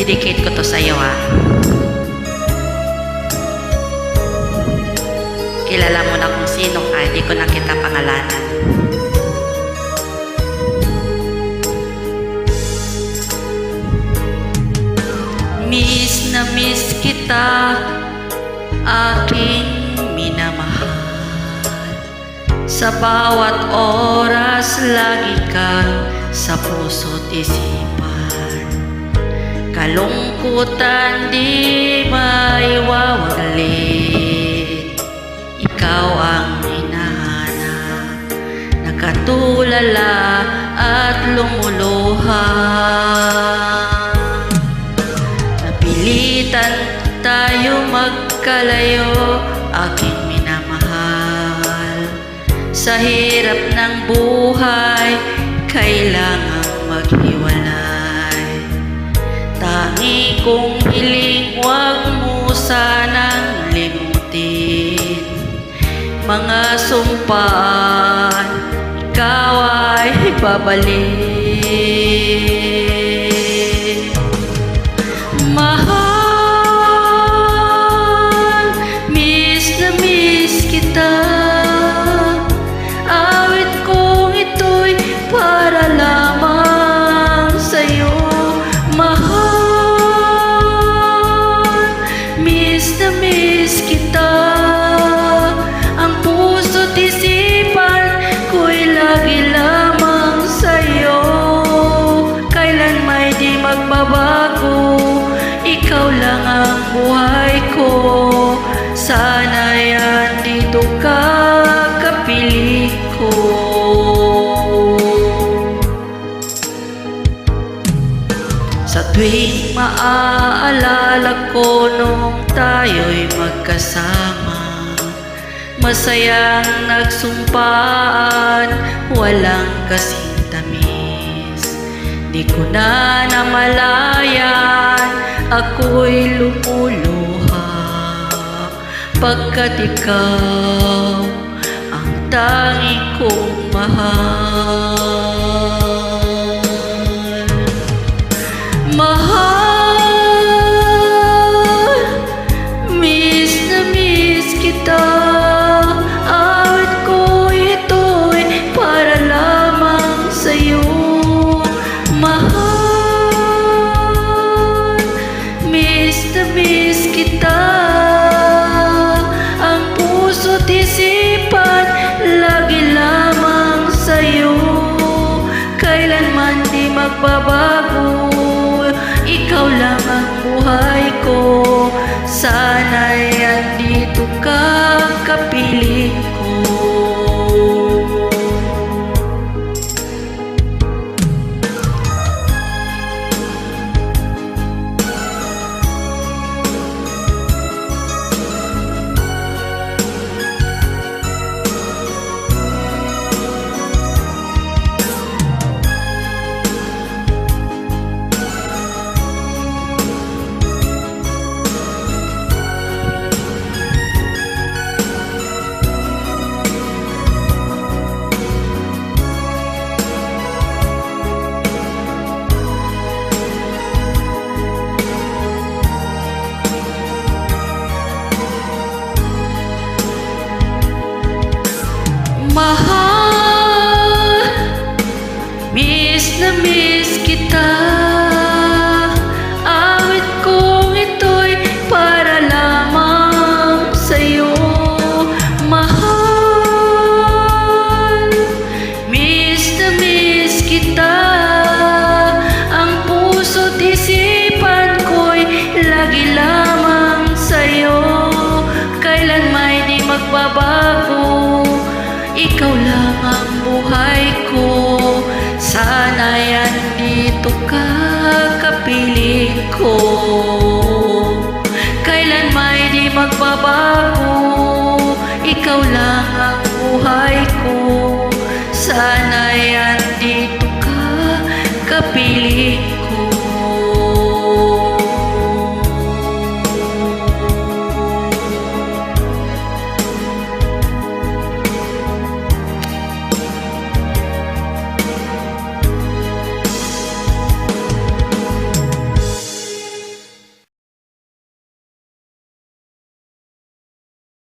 Dedicate ko to sa'yo, ha. Kilala mo na kung sino ka, hindi ko na kita pangalanan. Miss na miss kita, aking minamahal. Sa bawat oras, lagi ka sa puso't isipan. Kalungkutan di maiwawalit, ikaw ang hinahanap. Nakatulala at lumuluha, napilitan tayo magkalayo, aking minamahal. Sa hirap ng buhay, kailangang maghiwalay. Tangi kong hiling, huwag mo sanang limutin mga sumpaan, ikaw ay babalik. Mahal, miss na miss kita. Awit kong ito'y para lamang sa'yo. Mahal, miss na miss kita. Ang puso't isipan ko'y lagi lamang sa'yo. Kailan may di magbabago, ikaw lang ang buhay ko. Sana'y andito ka, kapiling ko. Sa tuwing maaalala ko nung tayo'y magkasama, masayang nagsumpaan, walang kasing tamis. Di ko na namalayan, ako'y lumuluha, pagkat ikaw ang tanging kong mahal. Mahal, miss na miss kita. Awit ko ito'y para lamang sa'yo. Mahal, miss na miss kita. Ang puso't isipan lagi lamang sa'yo. Kailanman di magbabago, ikaw lang ang buhay ko. Sana'y andito ka, kapiling ko. Mahal, miss na miss kita. Awit kong ito'y para lamang sa'yo. Mahal, miss na miss kita. Ang puso't isipan ko'y lagi lamang sa'yo. Kailan may di magbabago, ikaw lang ang buhay ko. Sana'y andito ka, kapiling ko. Kailan may di magbabago, ikaw lang ang buhay ko. Sana'y andito ka, kapiling